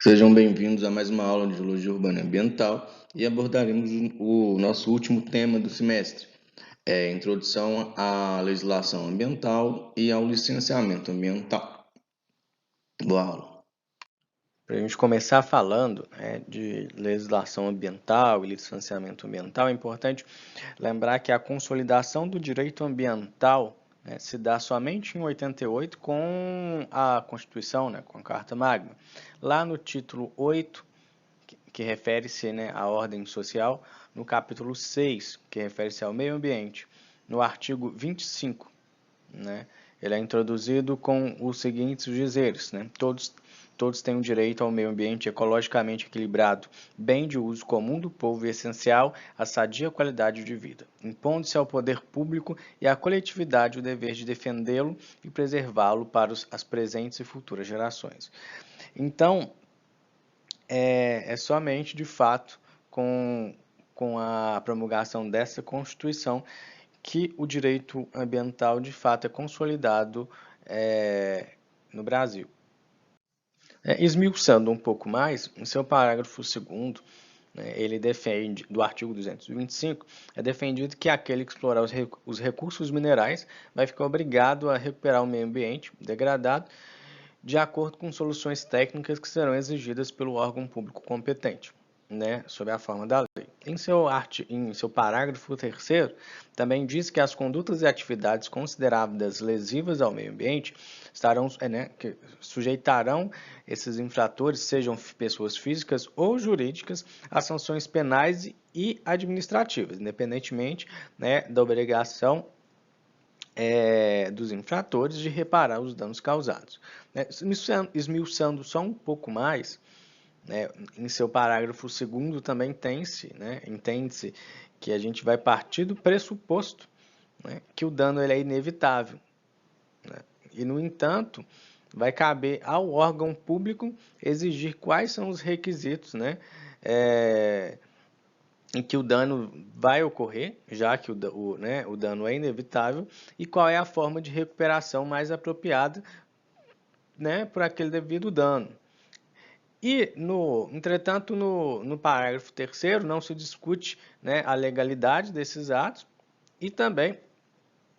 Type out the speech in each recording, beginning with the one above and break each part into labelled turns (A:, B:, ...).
A: Sejam bem-vindos a mais uma aula de Geologia Urbana e Ambiental e abordaremos o nosso último tema do semestre, Introdução à Legislação Ambiental e ao Licenciamento Ambiental. Boa aula.
B: Para a gente começar falando de legislação ambiental e licenciamento ambiental, é importante lembrar que a consolidação do direito ambiental se dá somente em 88 com a Constituição, com a Carta Magna. Lá no título 8, que refere-se à ordem social, no capítulo 6, que refere-se ao meio ambiente, no artigo 25, ele é introduzido com os seguintes dizeres, Todos têm o direito ao meio ambiente ecologicamente equilibrado, bem de uso comum do povo e essencial à sadia qualidade de vida, impondo-se ao poder público e à coletividade o dever de defendê-lo e preservá-lo para as presentes e futuras gerações. Então, é somente, de fato, com a promulgação dessa Constituição que o direito ambiental, de fato, é consolidado no Brasil. Esmiuçando um pouco mais, em seu parágrafo 2º, ele defende, do artigo 225, é defendido que aquele que explorar os recursos minerais vai ficar obrigado a recuperar o meio ambiente degradado de acordo com soluções técnicas que serão exigidas pelo órgão público competente, sob a forma da lei. Em seu parágrafo 3º, também diz que as condutas e atividades consideradas lesivas ao meio ambiente que sujeitarão esses infratores, sejam pessoas físicas ou jurídicas, a sanções penais e administrativas, independentemente da obrigação dos infratores de reparar os danos causados. Esmiuçando só um pouco mais, em seu parágrafo 2º também entende-se que a gente vai partir do pressuposto que o dano ele é inevitável. E, no entanto, vai caber ao órgão público exigir quais são os requisitos em que o dano vai ocorrer, já que o dano é inevitável, e qual é a forma de recuperação mais apropriada por aquele devido dano. E, entretanto, no parágrafo 3º não se discute a legalidade desses atos e também,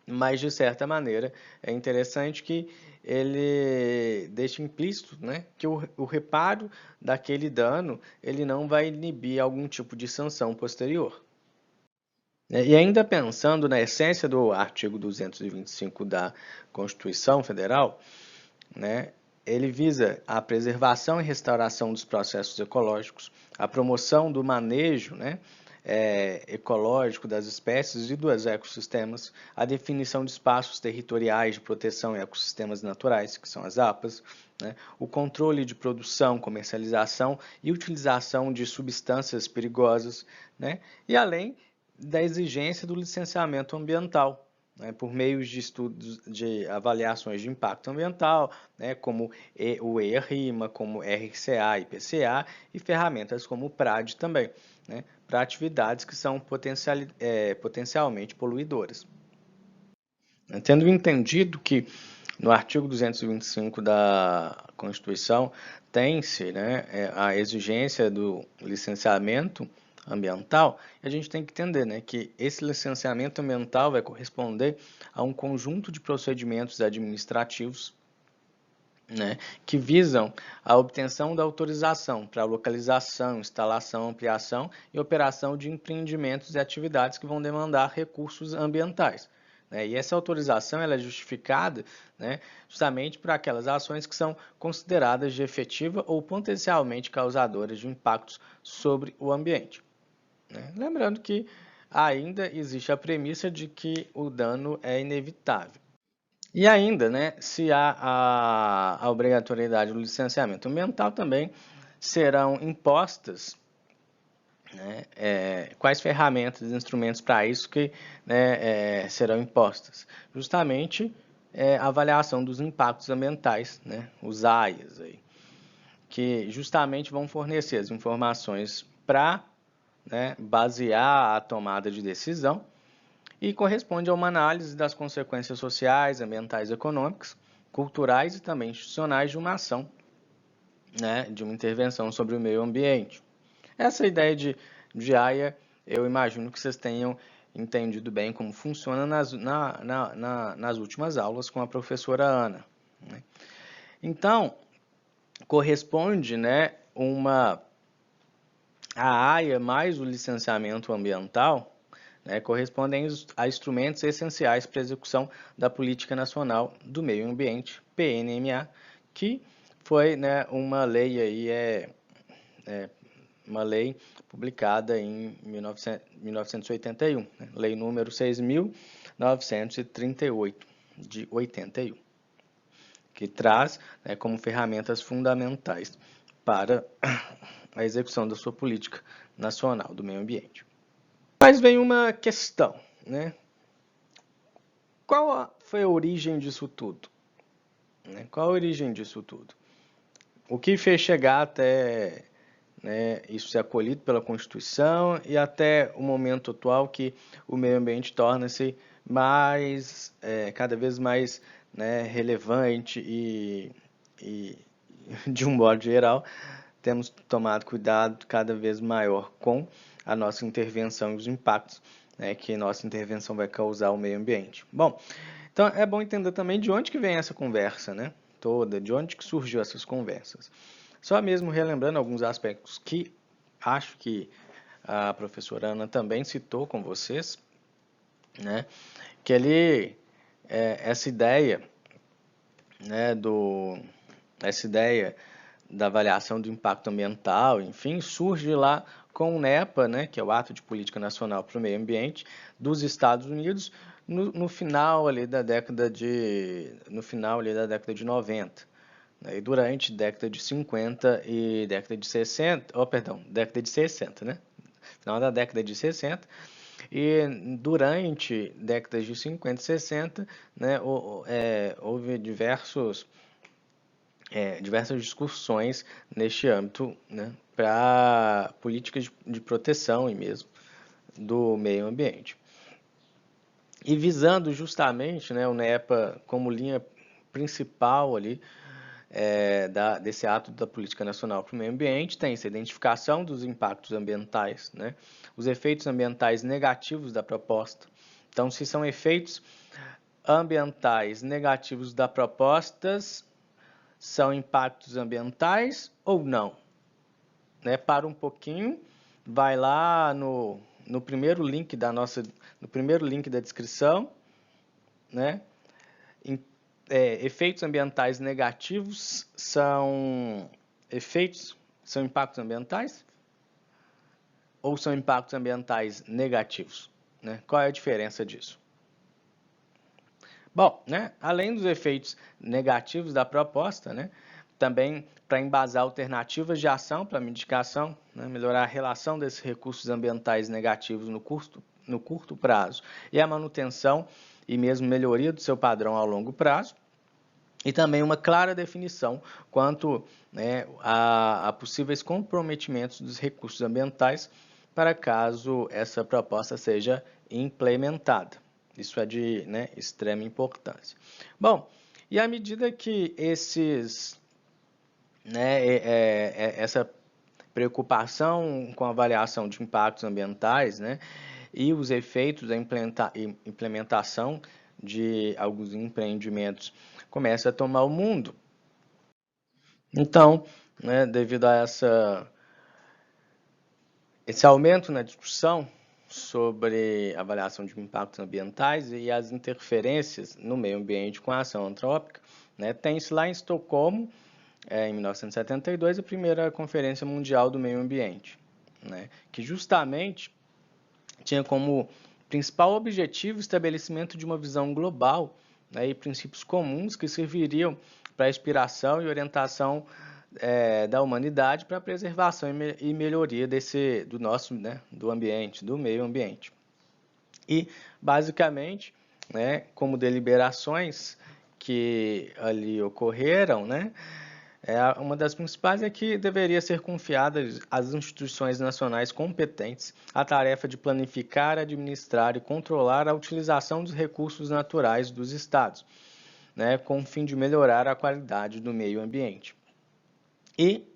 B: mas de certa maneira, é interessante que ele deixa implícito que o reparo daquele dano ele não vai inibir algum tipo de sanção posterior. E ainda pensando na essência do artigo 225 da Constituição Federal, ele visa a preservação e restauração dos processos ecológicos, a promoção do manejo ecológico das espécies e dos ecossistemas, a definição de espaços territoriais de proteção e ecossistemas naturais, que são as APAs, o controle de produção, comercialização e utilização de substâncias perigosas, e além da exigência do licenciamento ambiental, por meio de estudos de avaliações de impacto ambiental, como o EIA-RIMA, como RCA e IPCA, e ferramentas como o PRAD também, para atividades que são potencialmente poluidoras. Tendo entendido que no artigo 225 da Constituição tem-se a exigência do licenciamento ambiental, a gente tem que entender que esse licenciamento ambiental vai corresponder a um conjunto de procedimentos administrativos que visam a obtenção da autorização para a localização, instalação, ampliação e operação de empreendimentos e atividades que vão demandar recursos ambientais. E essa autorização ela é justificada justamente por aquelas ações que são consideradas de efetiva ou potencialmente causadoras de impactos sobre o ambiente. Lembrando que ainda existe a premissa de que o dano é inevitável. E ainda, se há a obrigatoriedade do licenciamento ambiental, também serão impostas quais ferramentas e instrumentos para isso que serão impostas? Justamente a avaliação dos impactos ambientais, os AIAs, que justamente vão fornecer as informações para basear a tomada de decisão e corresponde a uma análise das consequências sociais, ambientais, econômicas, culturais e também institucionais de uma ação né, de uma intervenção sobre o meio ambiente. Essa ideia de AIA, eu imagino que vocês tenham entendido bem como funciona nas últimas aulas com a professora Ana, né? Então, corresponde, né, a AIA mais o licenciamento ambiental, né, correspondem a instrumentos essenciais para a execução da Política Nacional do Meio Ambiente, PNMA, que foi, né, uma lei aí, uma lei publicada em 1981, né, lei número 6.938 de 81, que traz, né, como ferramentas fundamentais para a execução da sua política nacional do meio ambiente. Mas vem uma questão, né? Qual foi a origem disso tudo? Qual a origem disso tudo? O que fez chegar até, né, isso ser acolhido pela Constituição e até o momento atual que o meio ambiente torna-se mais, cada vez mais, né, relevante e, de um modo geral, temos tomado cuidado cada vez maior com a nossa intervenção e os impactos, né, que nossa intervenção vai causar ao meio ambiente. Bom, então é bom entender também de onde que vem essa conversa, né, toda, de onde que surgiu essas conversas. Só mesmo relembrando alguns aspectos que acho que a professora Ana também citou com vocês, né, que essa ideia, né, essa ideia da avaliação do impacto ambiental, enfim, surge lá com o NEPA, né, que é o Ato de Política Nacional para o Meio Ambiente dos Estados Unidos, no final ali da década de 90, né, e durante década de 50 e década de 60, década de 60, né? Final da década de 60 e durante décadas de 50 e 60, né, houve diversas discussões neste âmbito, né, para políticas de proteção e mesmo do meio ambiente. E visando justamente, né, o NEPA como linha principal ali, desse ato da Política Nacional para o Meio Ambiente, tem-se a identificação dos impactos ambientais, né, os efeitos ambientais negativos da proposta. Então, se são efeitos ambientais negativos da proposta, são impactos ambientais ou não? Né, para um pouquinho, vai lá no primeiro link no primeiro link da descrição, né? Efeitos ambientais negativos são impactos ambientais ou são impactos ambientais negativos, né? Qual é a diferença disso? Bom, né, além dos efeitos negativos da proposta, né, também para embasar alternativas de ação para a mitigação, né, melhorar a relação desses recursos ambientais negativos no curto prazo e a manutenção e mesmo melhoria do seu padrão ao longo prazo, e também uma clara definição quanto, né, a possíveis comprometimentos dos recursos ambientais para caso essa proposta seja implementada. Isso é de, né, extrema importância. Bom, e à medida que essa preocupação com a avaliação de impactos ambientais, né, e os efeitos da implementação de alguns empreendimentos começa a tomar o mundo. Então, né, devido a esse aumento na discussão sobre avaliação de impactos ambientais e as interferências no meio ambiente com a ação antrópica, né, tem-se lá em Estocolmo, em 1972, a primeira Conferência Mundial do Meio Ambiente, né, que justamente tinha como principal objetivo o estabelecimento de uma visão global, né, e princípios comuns que serviriam para a inspiração e orientação da humanidade para a preservação e melhoria do nosso, né, do ambiente, do meio ambiente. E, basicamente, né, como deliberações que ali ocorreram, né, uma das principais é que deveria ser confiada às instituições nacionais competentes a tarefa de planificar, administrar e controlar a utilização dos recursos naturais dos estados, né, com o fim de melhorar a qualidade do meio ambiente. E,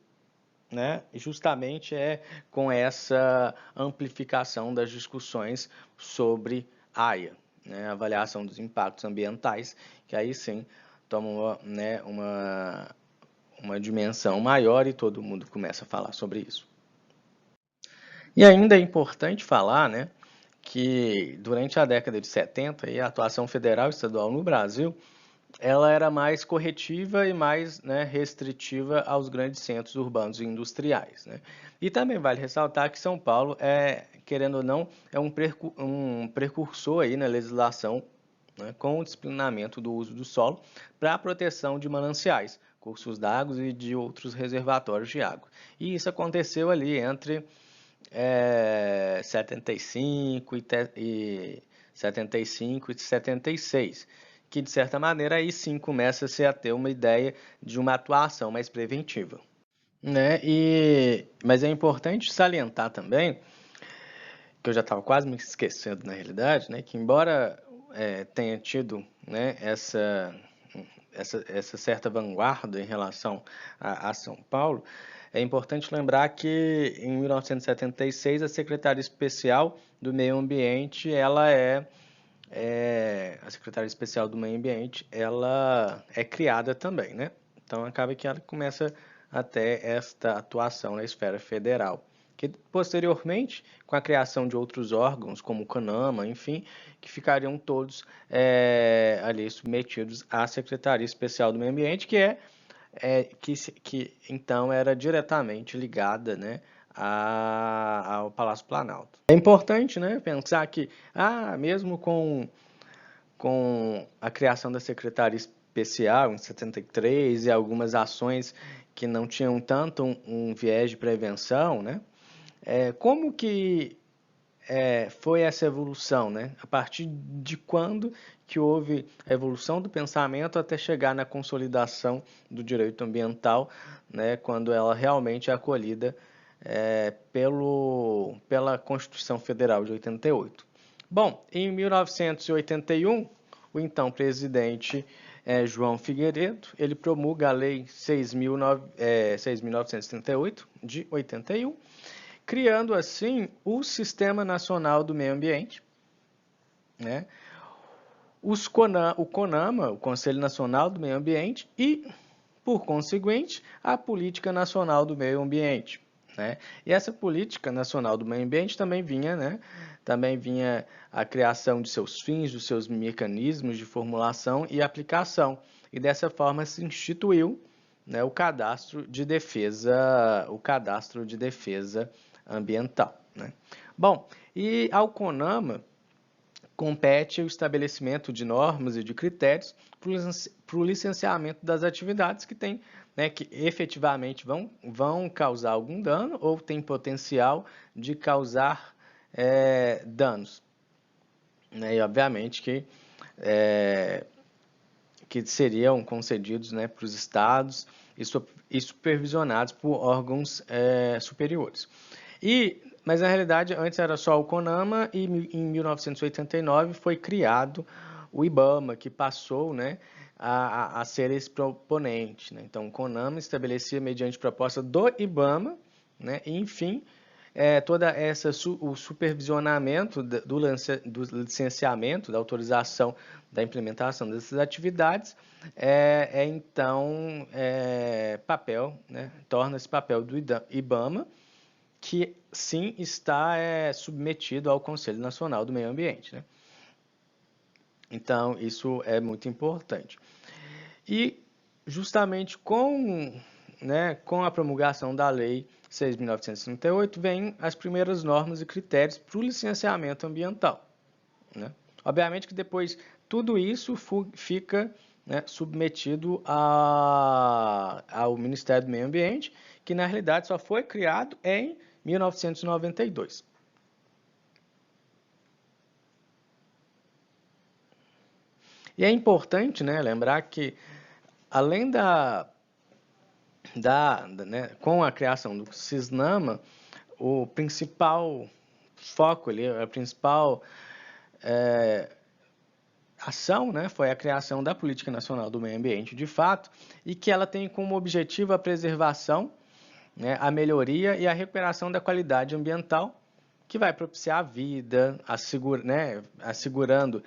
B: né, justamente é com essa amplificação das discussões sobre AIA, né, avaliação dos impactos ambientais, que aí sim toma né, uma dimensão maior e todo mundo começa a falar sobre isso. E ainda é importante falar, né, que durante a década de 70 a atuação federal e estadual no Brasil ela era mais corretiva e mais, né, restritiva aos grandes centros urbanos e industriais, né? E também vale ressaltar que São Paulo querendo ou não, é um precursor aí na legislação, né, com o disciplinamento do uso do solo para a proteção de mananciais, cursos d'água e de outros reservatórios de água. E isso aconteceu ali entre 75 e 75 e 76, que de certa maneira aí sim começa-se a ter uma ideia de uma atuação mais preventiva. Né? Mas é importante salientar também, que eu já estava quase me esquecendo na realidade, né, que embora tenha tido, né, essa certa vanguarda em relação a São Paulo, é importante lembrar que em 1976 a Secretaria Especial do Meio Ambiente, a Secretaria Especial do Meio Ambiente, ela é criada também, né? Então acaba que ela começa a ter esta atuação na esfera federal, que posteriormente, com a criação de outros órgãos, como o CONAMA, enfim, que ficariam todos ali submetidos à Secretaria Especial do Meio Ambiente, que então era diretamente ligada, né, ao Palácio Planalto. É importante, né, pensar que, mesmo com a criação da Secretaria Especial em 73 e algumas ações que não tinham tanto um viés de prevenção, né, como que foi essa evolução, né? A partir de quando que houve a evolução do pensamento até chegar na consolidação do direito ambiental, né? Quando ela realmente é acolhida pela Constituição Federal de 88. Bom, em 1981, o então presidente João Figueiredo, ele promulga a Lei 6.938, de 81, criando assim o Sistema Nacional do Meio Ambiente, né? O CONAMA, o Conselho Nacional do Meio Ambiente, e, por conseguinte, a Política Nacional do Meio Ambiente. Né? E essa Política Nacional do Meio Ambiente também vinha, né? Também vinha a criação de seus fins, dos seus mecanismos de formulação e aplicação. E dessa forma se instituiu, né, o cadastro de defesa ambiental. Né? Bom, e ao CONAMA compete o estabelecimento de normas e de critérios para o licenciamento das atividades que tem, né, que efetivamente vão causar algum dano ou tem potencial de causar danos. Né? E obviamente que seriam concedidos, né, para os estados e supervisionados por órgãos superiores. Mas na realidade antes era só o CONAMA e em 1989 foi criado o IBAMA, que passou, né, a ser esse proponente. Né? Então o CONAMA estabelecia mediante proposta do IBAMA, né, e enfim, toda o supervisionamento do licenciamento, da autorização da implementação dessas atividades, então papel, né, torna-se papel do IBAMA, que sim está submetido ao Conselho Nacional do Meio Ambiente. Né? Então, isso é muito importante. E justamente com a promulgação da Lei 6.938, vêm as primeiras normas e critérios para o licenciamento ambiental. Né? Obviamente que depois tudo isso fica, né, submetido ao Ministério do Meio Ambiente, que na realidade só foi criado em 1992. E é importante, né, lembrar que, além né, com a criação do CISNAMA, o principal foco ali, a principal ação, né, foi a criação da Política Nacional do Meio Ambiente, de fato, e que ela tem como objetivo a preservação, né, a melhoria e a recuperação da qualidade ambiental, que vai propiciar a vida, assegurando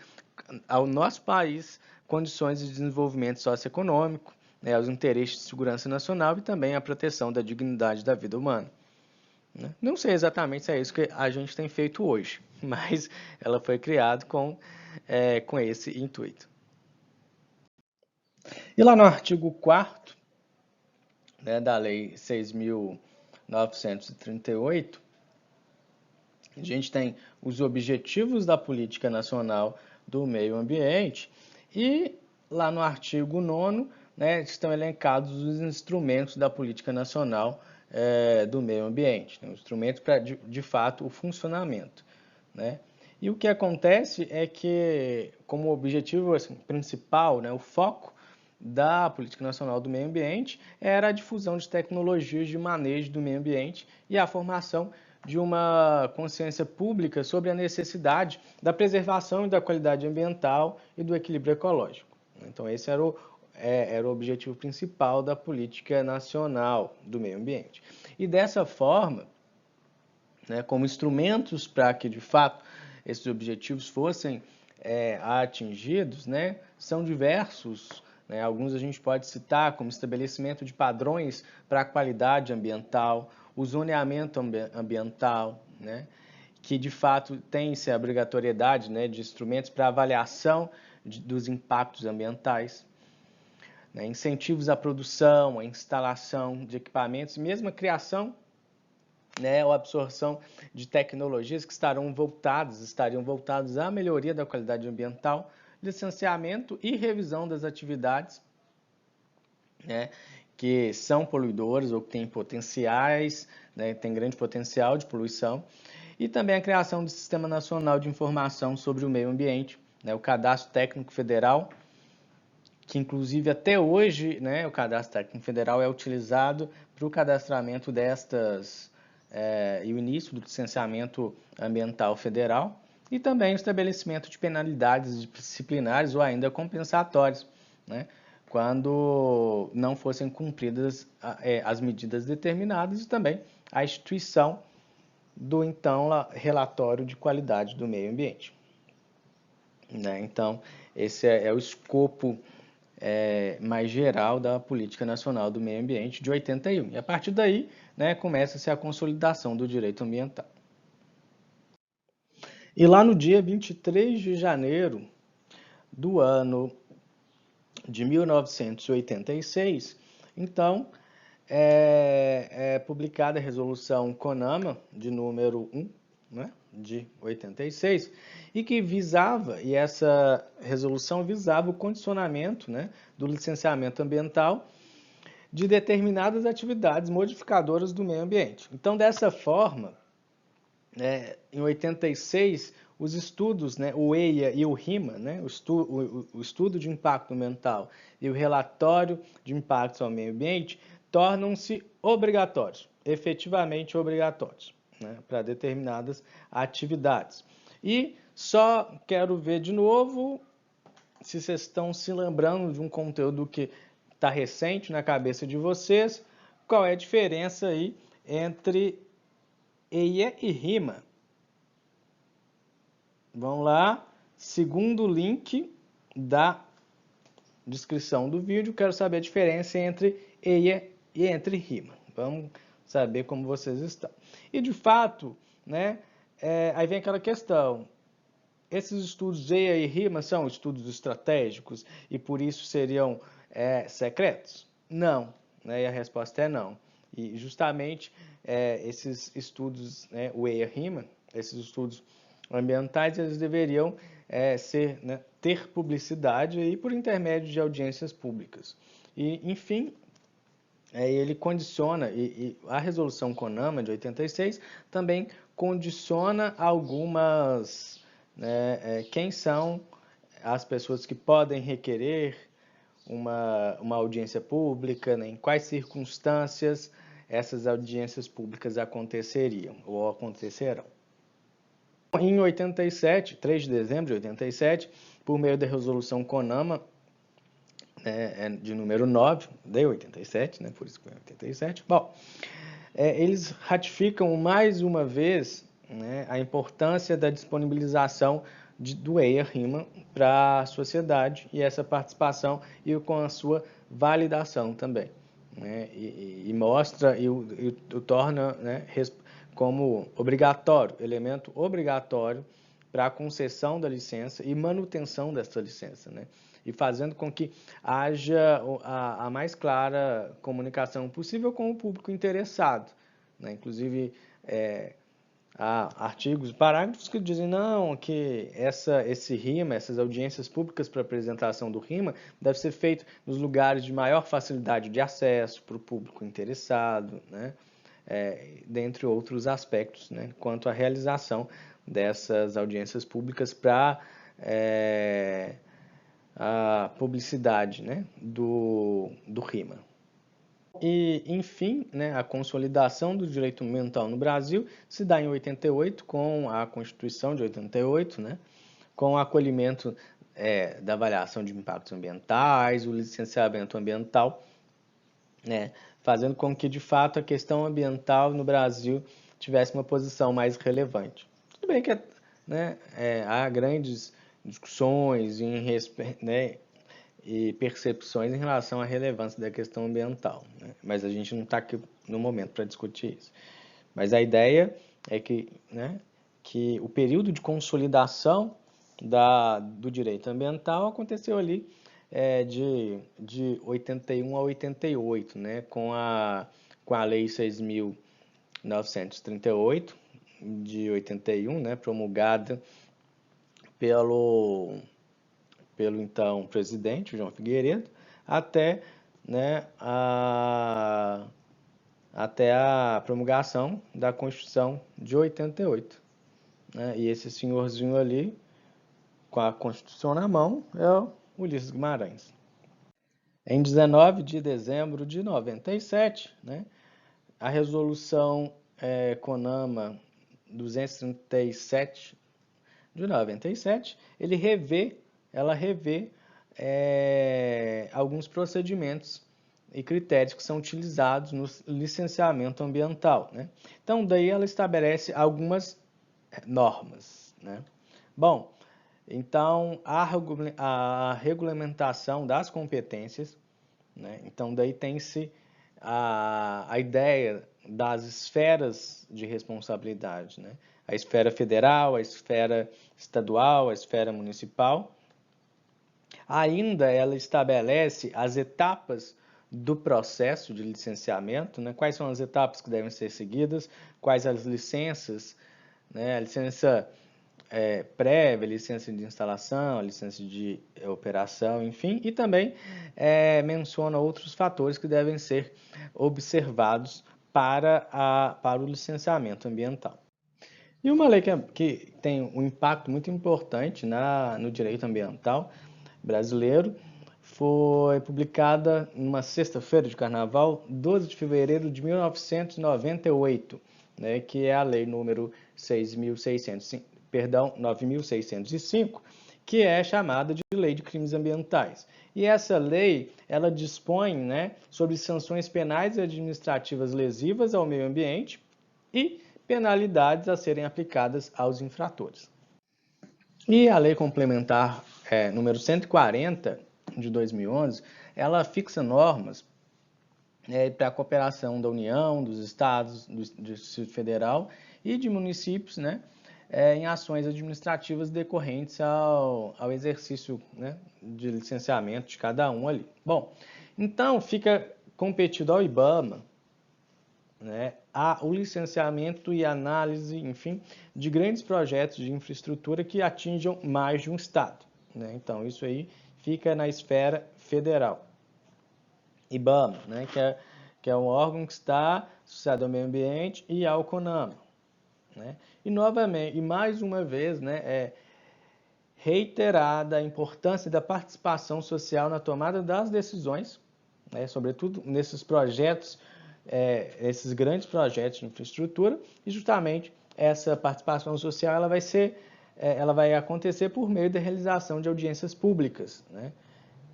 B: ao nosso país condições de desenvolvimento socioeconômico, né, os interesses de segurança nacional e também a proteção da dignidade da vida humana. Não sei exatamente se é isso que a gente tem feito hoje, mas ela foi criada com esse intuito. E lá no artigo 4º, né, da Lei 6.938, a gente tem os objetivos da Política Nacional do Meio Ambiente e lá no artigo 9º, né, estão elencados os instrumentos da Política Nacional do Meio Ambiente, né, instrumentos para, de fato, o funcionamento, né? E o que acontece é que, como objetivo assim, principal, né, o foco da Política Nacional do Meio Ambiente era a difusão de tecnologias de manejo do meio ambiente e a formação de uma consciência pública sobre a necessidade da preservação e da qualidade ambiental e do equilíbrio ecológico. Então, esse era o objetivo principal da Política Nacional do Meio Ambiente. E dessa forma, né, como instrumentos para que, de fato, esses objetivos fossem atingidos, né, são diversos. Né, alguns a gente pode citar como estabelecimento de padrões para a qualidade ambiental, o zoneamento ambiental, né, que de fato tem-se a obrigatoriedade, né, de instrumentos para avaliação dos impactos ambientais, né, incentivos à produção, à instalação de equipamentos, mesmo a criação, né, ou absorção de tecnologias que estariam voltados à melhoria da qualidade ambiental, licenciamento e revisão das atividades, né, que são poluidoras ou que têm potenciais, né, tem grande potencial de poluição, e também a criação do Sistema Nacional de Informação sobre o Meio Ambiente, né, o Cadastro Técnico Federal, que inclusive até hoje, né, o Cadastro Técnico Federal é utilizado para o cadastramento e o início do licenciamento ambiental federal, e também o estabelecimento de penalidades disciplinares ou ainda compensatórias, né, quando não fossem cumpridas as medidas determinadas, e também a instituição do então relatório de qualidade do meio ambiente. Né? Então, esse é o escopo mais geral da Política Nacional do Meio Ambiente de 81. E a partir daí, né, começa-se a consolidação do direito ambiental. E lá no dia 23 de janeiro do ano de 1986, então, é publicada a resolução CONAMA, de número 1, né, de 86, e que visava, e essa resolução visava o condicionamento, né, do licenciamento ambiental de determinadas atividades modificadoras do meio ambiente. Então, dessa forma, em 86, os estudos, né, o EIA e o RIMA, né, o estudo de impacto ambiental e o relatório de impactos ao meio ambiente, tornam-se obrigatórios, efetivamente obrigatórios, né, para determinadas atividades. E só quero ver de novo se vocês estão se lembrando de um conteúdo que está recente na cabeça de vocês, qual é a diferença aí entre EIA e RIMA. Vamos lá, segundo link da descrição do vídeo, quero saber a diferença entre EIA e entre RIMA. Vamos saber como vocês estão. E de fato, né, aí vem aquela questão, esses estudos EIA e RIMA são estudos estratégicos e por isso seriam secretos? Não, né, e a resposta é não. E justamente esses estudos, né, o EIA e RIMA, esses estudos ambientais, eles deveriam ter publicidade aí por intermédio de audiências públicas. E, enfim, ele condiciona, e a resolução CONAMA de 86 também condiciona algumas, né, quem são as pessoas que podem requerer uma audiência pública, né, em quais circunstâncias essas audiências públicas aconteceriam ou acontecerão. Em 87, 3 de dezembro de 87, por meio da resolução CONAMA, de número 9, de 87, né, por isso que foi 87. Bom, eles ratificam mais uma vez, né, a importância da disponibilização do EIA-RIMA para a sociedade e essa participação e com a sua validação também, né, e mostra e o torna, né, como obrigatório, elemento obrigatório para a concessão da licença e manutenção dessa licença, né, e fazendo com que haja a mais clara comunicação possível com o público interessado, né? Inclusive, há artigos, parágrafos que dizem não, que esse RIMA, essas audiências públicas para apresentação do RIMA, deve ser feito nos lugares de maior facilidade de acesso para o público interessado, né? Dentre outros aspectos, né? Quanto à realização dessas audiências públicas para a publicidade, né, do RIMA. E, enfim, né, a consolidação do direito ambiental no Brasil se dá em 88, com a Constituição de 88, né, com o acolhimento da avaliação de impactos ambientais, o licenciamento ambiental, né, fazendo com que, de fato, a questão ambiental no Brasil tivesse uma posição mais relevante. Tudo bem que há grandes discussões e percepções em relação à relevância da questão ambiental, né? Mas a gente não está aqui no momento para discutir isso. Mas a ideia é que o período de consolidação do direito ambiental aconteceu ali de 81 a 88, né? Com a Lei 6.938 de 81, né? Promulgada pelo então presidente João Figueiredo, até a promulgação da Constituição de 88. Né? E esse senhorzinho ali, com a Constituição na mão, é o Ulisses Guimarães. Em 19 de dezembro de 97, né, a resolução CONAMA 237 de 97, ela revê alguns procedimentos e critérios que são utilizados no licenciamento ambiental, né? Então, daí ela estabelece algumas normas, né? Bom, então, a regulamentação das competências, né? Então, daí tem-se a ideia das esferas de responsabilidade, né? A esfera federal, a esfera estadual, a esfera municipal. Ainda ela estabelece as etapas do processo de licenciamento, né? Quais são as etapas que devem ser seguidas, quais as licenças, né? A licença prévia, licença de instalação, licença de operação, enfim, e também menciona outros fatores que devem ser observados para o licenciamento ambiental. E uma lei que tem um impacto muito importante no direito ambiental brasileiro foi publicada numa sexta-feira de carnaval, 12 de fevereiro de 1998, né, que é a lei número 9.605, que é chamada de Lei de Crimes Ambientais. E essa lei, ela dispõe, né, sobre sanções penais e administrativas lesivas ao meio ambiente e penalidades a serem aplicadas aos infratores. E a Lei Complementar número 140 de 2011, ela fixa normas para a cooperação da União, dos estados, do Distrito Federal e de municípios, né, em ações administrativas decorrentes ao exercício, né, de licenciamento de cada um ali. Bom, então fica competido ao IBAMA, né, o licenciamento e análise, enfim, de grandes projetos de infraestrutura que atinjam mais de um estado, né? Então, isso aí fica na esfera federal. IBAMA, né, que é um órgão que está associado ao meio ambiente e ao CONAMA, né? E novamente, e mais uma vez, né, é reiterada a importância da participação social na tomada das decisões, né, sobretudo nesses projetos, esses grandes projetos de infraestrutura, e justamente essa participação social ela vai ser ela vai acontecer por meio da realização de audiências públicas, né?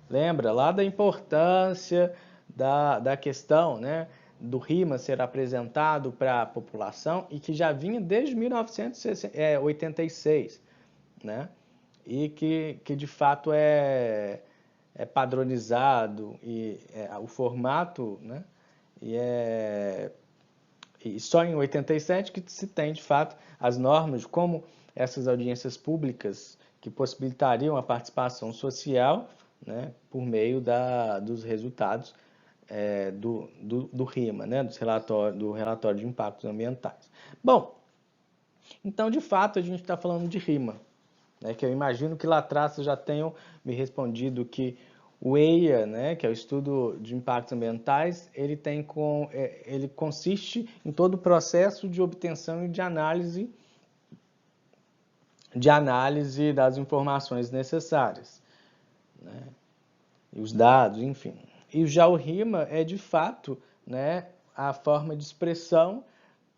B: Lembra lá da importância da questão, né, do RIMA ser apresentado para a população e que já vinha desde 1986, né? E que de fato é padronizado e o formato, né? E só em 87 que se tem de fato as normas de como essas audiências públicas que possibilitariam a participação social, né, por meio dos resultados do RIMA, né, do relatório de impactos ambientais. Bom, então de fato a gente está falando de RIMA, né, que eu imagino que lá atrás vocês já tenham me respondido que o EIA, né, que é o Estudo de Impactos Ambientais, ele consiste em todo o processo de obtenção e de análise das informações necessárias, né, e os dados, enfim. E já o RIMA é, de fato, né, a forma de expressão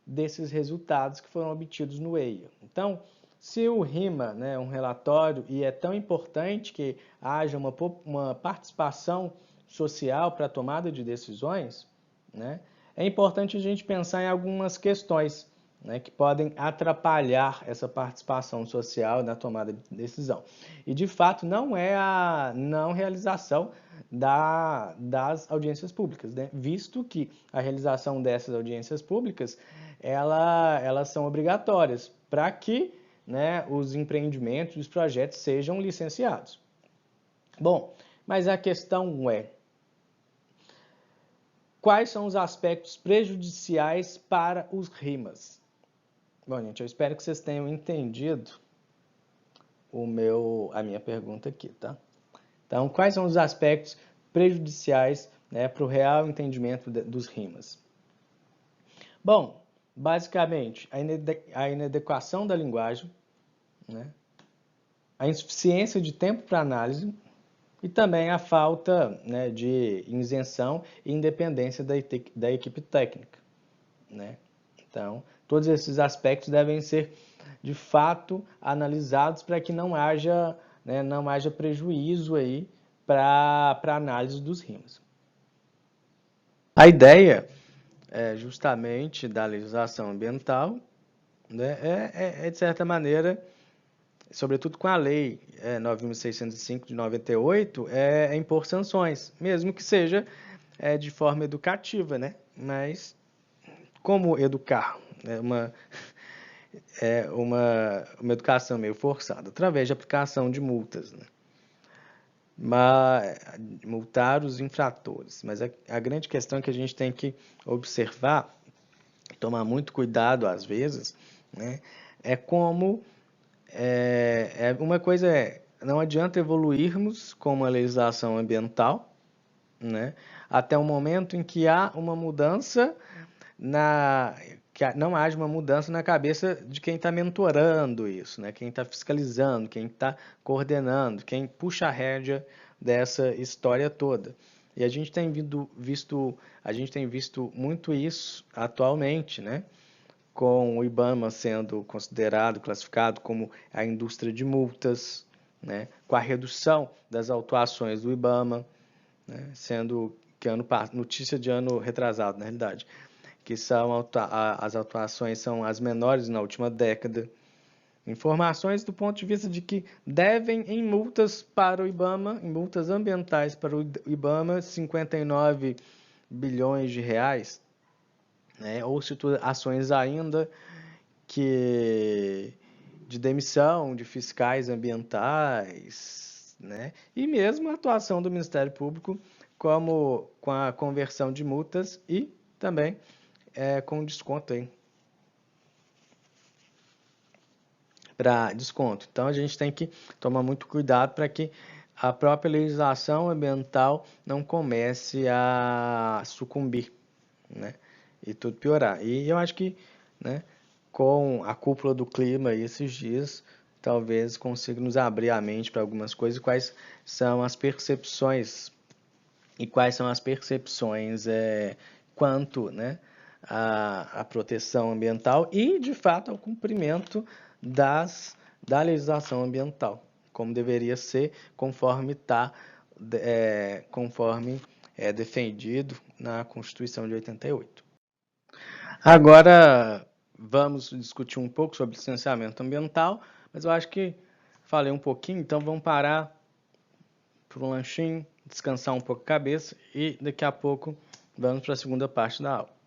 B: desses resultados que foram obtidos no EIA. Então, se o RIMA, né, é um relatório e é tão importante que haja uma participação social para a tomada de decisões, né, é importante a gente pensar em algumas questões, né, que podem atrapalhar essa participação social na tomada de decisão. E, de fato, não é a não realização das audiências públicas, né, visto que a realização dessas audiências públicas elas são obrigatórias para que, né, os empreendimentos, os projetos sejam licenciados. Bom, mas a questão é: quais são os aspectos prejudiciais para os RIMAs? Bom, gente, eu espero que vocês tenham entendido a minha pergunta aqui, tá? Então, quais são os aspectos prejudiciais, né, para o real entendimento dos RIMAs? Bom, basicamente, a inadequação da linguagem, né, a insuficiência de tempo para análise e também a falta, né, de isenção e independência da equipe técnica, né? Então, todos esses aspectos devem ser, de fato, analisados para que não haja prejuízo aí para a análise dos RIMAs. A ideia justamente da legislação ambiental, né, de certa maneira, sobretudo com a Lei 9.605 de 98, é impor sanções, mesmo que seja de forma educativa, né? Mas como educar? Uma educação meio forçada, através de aplicação de multas, né? Multar os infratores. Mas a grande questão que a gente tem que observar, tomar muito cuidado às vezes, né, é como uma coisa não adianta evoluirmos com uma legislação ambiental, né, até o momento em que há uma mudança que não haja uma mudança na cabeça de quem está mentorando isso, né? Quem está fiscalizando, quem está coordenando, quem puxa a rédea dessa história toda. E a gente tem visto muito isso atualmente, né? Com o IBAMA sendo considerado, classificado como a indústria de multas, né? Com a redução das autuações do IBAMA, né? Sendo que notícia de ano retrasado, na realidade, que as autuações são as menores na última década. Informações do ponto de vista de que devem em multas para o IBAMA, em multas ambientais para o IBAMA, 59 bilhões de reais, né? Ou situações ainda de demissão de fiscais ambientais, né? E mesmo a atuação do Ministério Público com a conversão de multas e também com desconto aí. Para desconto. Então a gente tem que tomar muito cuidado para que a própria legislação ambiental não comece a sucumbir, né? E tudo piorar. E eu acho que, né, com a cúpula do clima esses dias, talvez consiga nos abrir a mente para algumas coisas, quais são as percepções quanto, né, a proteção ambiental e, de fato, ao cumprimento da legislação ambiental, como deveria ser, conforme é defendido na Constituição de 88. Agora vamos discutir um pouco sobre licenciamento ambiental, mas eu acho que falei um pouquinho, então vamos parar para um lanchinho, descansar um pouco a cabeça e daqui a pouco vamos para a segunda parte da aula.